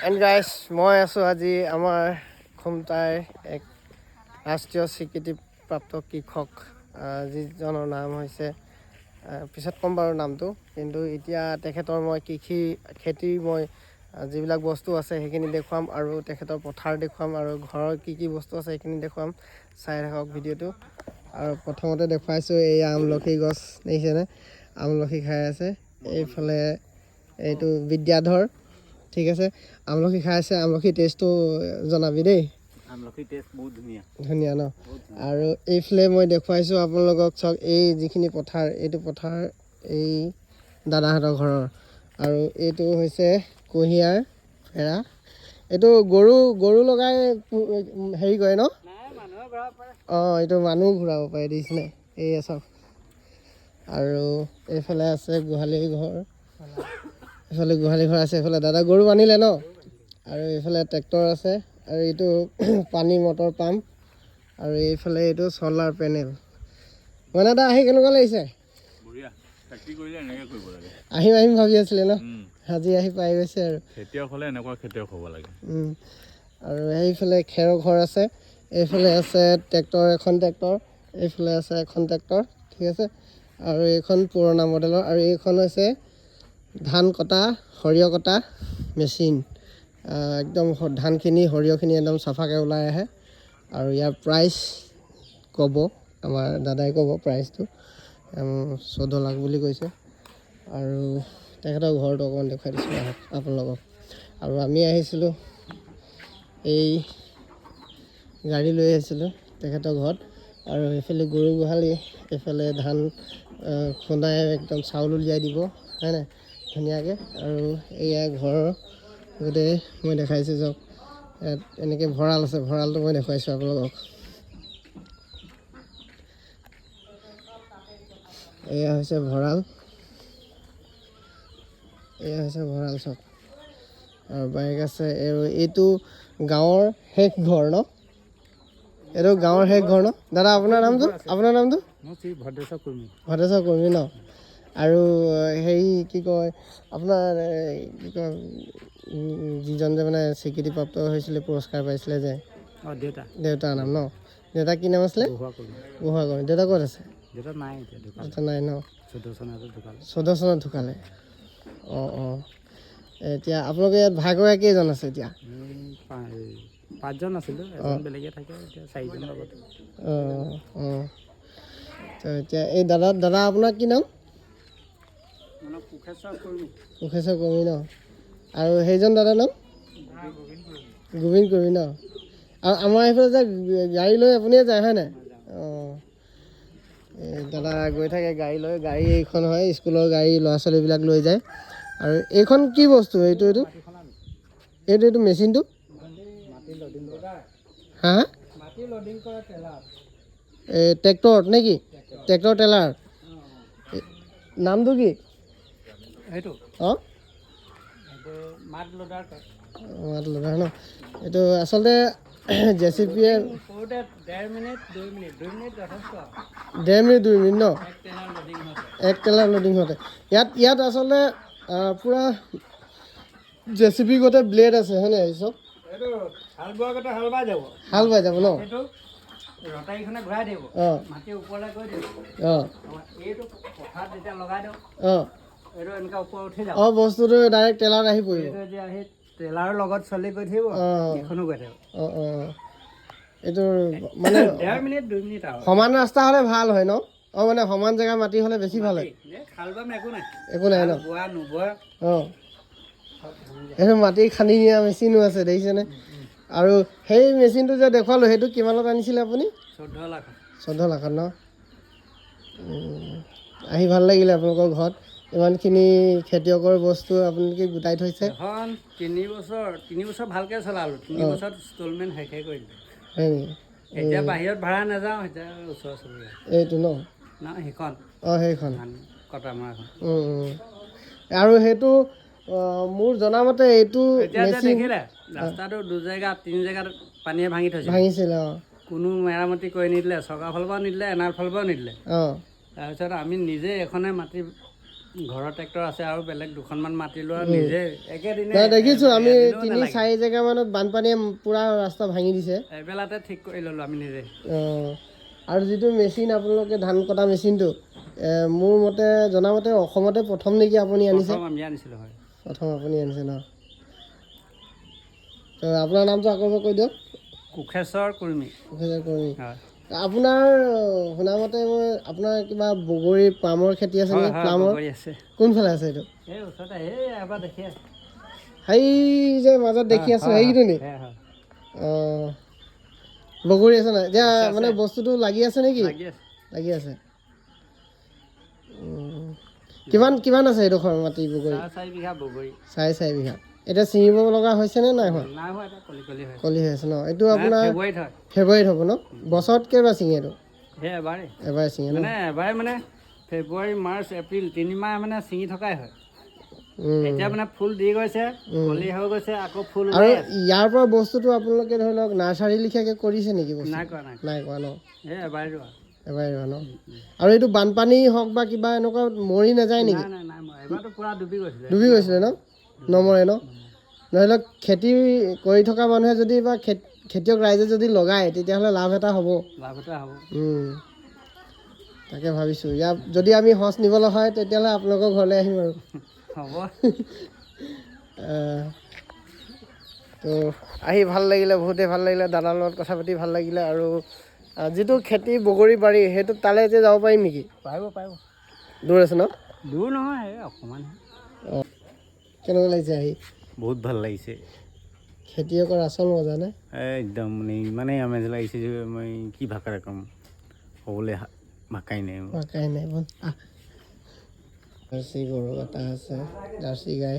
And guys মই আছোঁ আজি আমাৰ খুমটাইৰ এক ৰাষ্ট্ৰীয় স্বীকৃতিপ্ৰাপ্ত কৃষক যিজনৰ নাম হৈছে পিছত ক'ম বাৰু নামটো, কিন্তু এতিয়া তেখেতৰ মই খেতিৰ মই যিবিলাক বস্তু আছে সেইখিনি দেখুৱাম আৰু তেখেতৰ পথাৰ দেখুৱাম আৰু ঘৰৰ কি বস্তু আছে সেইখিনি দেখুৱাম। চাই থাকক ভিডিঅ'টো। আৰু প্ৰথমতে দেখুৱাইছোঁ এই আমলখি গছ দেখিছেনে, আমলখি খাই আছে। এইফালে এইটো বিদ্যাধৰ, ঠিক আছে, আমলখি খাই আছে। আমলখি টেষ্টটো জনাবি দেই। আমলখি টেষ্ট বহুত ধুনীয়া ধুনীয়া ন। আৰু এইফালে মই দেখুৱাইছোঁ আপোনালোকক, চাওক এই যিখিনি পথাৰ, এইটো পথাৰ এই দাদাহঁতৰ ঘৰৰ। আৰু এইটো হৈছে কুঁহিয়াৰ ফেৰা। এইটো গৰু লগাই হেৰি কৰে ন। অঁ, এইটো মানুহ ঘূৰাব পাৰে দেখিছেনে, এই চাওক। আৰু এইফালে আছে গোহালি ঘৰ, এইফালে গোহালি ঘৰ আছে। এইফালে দাদা গৰু বান্ধিলে ন। আৰু এইফালে ট্ৰেক্টৰ আছে, আৰু এইটো পানী মটৰ পাম্প, আৰু এইফালে এইটো চলাৰ পেনেল। মানে দাদা আহি কেনেকুৱা লাগিছে? আহিম ভাবি আছিলে ন, আজি আহি পাই গৈছে। আৰু খেতিয়ক হ'লে এনেকুৱা খেতিয়ক হ'ব লাগে। আৰু এইফালে খেৰৰ ঘৰ আছে, এইফালে আছে ট্ৰেক্টৰ, এখন ট্ৰেক্টৰ, এইফালে আছে এখন ট্ৰেক্টৰ, ঠিক আছে। আৰু এইখন পুৰণা মডেলৰ, আৰু এইখন হৈছে ধান কটা, সৰিয়হ কটা মেচিন। একদম ধানখিনি সৰিয়হখিনি একদম চাফাকৈ ওলাই আহে। আৰু ইয়াৰ প্ৰাইচ ক'ব, আমাৰ দাদাই ক'ব প্ৰাইচটো, 14 লাখ বুলি কৈছে। আৰু তেখেতৰ ঘৰটো অকণমান দেখুৱাই দিছোঁ আপোনালোকক। আৰু আমি আহিছিলোঁ, এই গাড়ী লৈ আহিছিলোঁ তেখেতৰ ঘৰত। আৰু এইফালে গৰু গোহালি, এইফালে ধান খুন্দাই একদম চাউল উলিয়াই দিব, হয় নাই, ধুনীয়াকৈ। আৰু এয়া ঘৰৰ গোটেই মই দেখাইছোঁ, চাওক ইয়াত এনেকৈ ভঁৰাল আছে, ভঁৰালটো মই দেখুৱাইছোঁ আপোনালোকক। এয়া হৈছে ভঁৰাল, চাওক। আৰু বাইক আছে। আৰু এইটো গাঁৱৰ শেষ ঘৰ ন, এইটো গাঁৱৰ শেষ ঘৰ ন। দাদা আপোনাৰ নামটো? ভদ্ৰেশ্বৰ কৰ্মী ন। আৰু হেৰি কি কয় আপোনাৰ, কি কয় যিজন যে মানে স্বীকৃতিপ্ৰাপ্ত হৈছিলে, পুৰস্কাৰ পাইছিলে যে, দেউতাৰ নাম ন? দেউতা কি নাম আছিলে? বুঢ়া কৰ্মী। দেউতা ক'ত আছে? দেউতা নাই ন, 14 চনত ঢুকালে। অঁ। এতিয়া আপোনালোকে ইয়াত ভাগৰে কেইজন আছে এতিয়া? 5জন আছিলোঁ, এজন বেলেগে থাকে, এতিয়া 4জন লগত। অঁ। তো এতিয়া এই দাদা আপোনাৰ কি নাম? কোষেশ্বৰ কৰ্মী ন। আৰু সেইজন দাদাৰ নাম? গোবিন্দ কৰ্মী ন। আৰু আমাৰ এইফালে যে গাড়ী লৈ আপুনিয়ে যায়, হয় নাই? অঁ, এই দাদা গৈ থাকে গাড়ী লৈ। গাড়ী এইখন হয় স্কুলৰ গাড়ী, ল'ৰা ছোৱালীবিলাক লৈ যায়। আৰু এইখন কি বস্তু? এইটো মেচিনটো হা এই ট্ৰেক্টৰত নে কি? ট্ৰেক্টৰ ট্ৰেলাৰ নামটো কি? অঁ, মাত লোডাৰ ন। এইটো আচলতে জেচিপিয়ে 1.5 মিনিট 2 মিনিট ন, এক ট্ৰেলাৰ লোডিং হওঁতে। ইয়াত আচলতে পূৰা জেচিপি গোটেই ব্লেড আছে, হয় নাই? চব হাল বাই যাব ন। ৰটাৰীখনে ঘূৰাই দিব, মাটি ওপৰলৈ গৈ দিব। এইটো পথাৰত যেতিয়া লগাই দিওঁ, এইটো এনেকৈ ওপৰত উঠি যাব। বস্তুটো ডাইৰেক্ট ট্ৰেলাৰত আহি পৰিব। এতিয়া আহি ট্ৰেলাৰৰ লগত চলি গৈ থাকিব, এইখনো গৈ থাকিব। এইটো মানে 1.5 মিনিট 2 মিনিট আৰু সমান ৰাস্তা হ'লে ভাল হয় ন। মানে সমান জেগা মাটি হ'লে বেছি ভাল হয়। একো নাই ন। অঁ, এইটো মাটি খান্দি নিয়া মেচিনো আছে, দেখিছেনে? আৰু সেই মেচিনটো যে দেখুৱালোঁ, সেইটো কিমানত আনিছিলে আপুনি? 14 লাখত ন। আহি ভাল লাগিলে আপোনালোকৰ ঘৰত। ইমানখিনি খেতিয়কৰ বস্তু আপোনালোকে গোটাই থৈছে। 3 বছৰ ভালকৈ চলালোঁ, 3 বছৰত ইনষ্টলমেণ্ট শেষে কৰি দিলোঁ। হয় নেকি? এতিয়া বাহিৰত ভাড়া নাযাওঁ, এতিয়া ওচৰ চুবুৰীয়া। এইটো ন? সেইখন। অঁ, সেইখন ধান কটা মৰাখন। আৰু সেইটো মোৰ জনামতে এইটো এতিয়া যে দেখিলে ৰাস্তাটো 2 জেগাত 3 জেগাত পানীয়ে ভাঙিছিলে। কোনো মেৰামতি কৰি নিদিলে, চৰকাৰৰ ফালৰ পৰাও নিদিলে, এনাৰ ফালৰ পৰাও নিদিলে। তাৰপিছত আমি নিজে এখনে মাটি ঘৰৰ ট্ৰেক্টৰ আছে আৰু বেলেগ দুখনমান মাটি লোৱা নিজে একেদিনে দেখিছোঁ আমি এদিনো 3-4 জেগামানত বানপানীয়ে পূৰা ৰাস্তা ভাঙি দিছে। এবেলাতে ঠিক কৰি ল'লোঁ আমি নিজে। আৰু যিটো মেচিন আপোনালোকে ধান কটা মেচিনটো মোৰ মতে জনামতে অসমতে প্ৰথম নেকি আপুনি আনিছে? প্ৰথম আমি আনিছিলোঁ হয়। প্ৰথম আপুনি আনিছে ন? তো আপোনাৰ নামটো আকৌ এবাৰ কৈ দিয়ক। কোষেশ্বৰ কুৰ্মী। কোষেশ্বৰ কুৰ্মী। হয় আপোনাৰ শুনামতে মই আপোনাৰ কিবা বগৰী প্লামৰ খেতি আছে হয় নেকি? হয় প্লামৰ বগৰী আছে। কোনফালে আছে এইটো? এই ওচৰতে এই এবাৰ দেখি আছে। সেই যে মাজত দেখি আছোঁ সেইটো নি? হয় অঁ বগৰী আছে নাই এতিয়া আছে, মানে আছে। বস্তুটো লাগি আছে নেকি? লাগি আছে। লাগি আছে। কিমান কিমান আছে এইডোখৰ মাটি বগৰী? 4 বিঘা বগৰী। 4 বিঘা। এতিয়া ছিঙিব লগা হৈছেনে নাই হোৱা? নাই হোৱা, এটা কলি কলি হয়। কলি হৈ আছে ন? এইটো নাই, আপোনাৰ ফেব্ৰুৱাৰীত হয়। ফেব্ৰুৱাৰীত হ'ব ন? বছৰত কেইবাৰ ছিঙে এইটো? সেই এবাৰেই। এবাৰ ছিঙে ন? এবাৰে মানে ফেব্ৰুৱাৰী, মাৰ্চ, এপ্ৰিল 3 মাহ মানে ছিঙি থকাই হয়। এতিয়া মানে ফুল দি গৈছে, কলি হৈ গৈছে, আকৌ ফুল আৰু ওলাই আছে। ইয়াৰ পৰা বস্তুটো আপোনালোকে ধৰি লওক নাৰ্চাৰী লিখিয়াকৈ কৰিছে নেকি বস্তু? নাই কৰা, নাই কৰা ন? এই এবাৰে ৰোৱা। এবাৰ ৰোৱা ন? আৰু এইটো বানপানী হওক বা কিবা এনেকুৱা মৰি নাযায় নেকি? নাই মই এবাৰতো পূৰা ডুবি গৈছিলে। ডুবি গৈছিলে ন? নমৰে ন? ধৰি লওক খেতি কৰি থকা মানুহে যদি বা খেতিয়ক ৰাইজে যদি লগায় তেতিয়াহ'লে লাভ এটা হ'ব। লাভ এটা হ'ব। তাকে ভাবিছোঁ ইয়াত যদি আমি সঁচ নিবলৈ হয় তেতিয়াহ'লে আপোনালোকৰ ঘৰলৈ আহিম আৰু। হ'ব। তো আহি ভাল লাগিলে, বহুতেই ভাল লাগিলে, দাদাৰ লগত কথা পাতি ভাল লাগিলে। আৰু যিটো খেতি বগৰী বাৰী সেইটো তালৈ এতিয়া যাব পাৰিম নেকি? পাৰিব। দূৰ আছে ন? দূৰ নহয়, এই অকণমান। অঁ কেনেকুৱা লাগিছে আহি? বহুত ভাল লাগিছে। খেতিয়কৰ আচল মজা নে? একদম মানে ইমানেই আমেজ লাগিছে যে মই কি ভাষাৰে ক'ম, ক'বলৈ ভাষাই নাই। জাৰ্চি গৰু এটা আছে, জাৰ্চি গাই।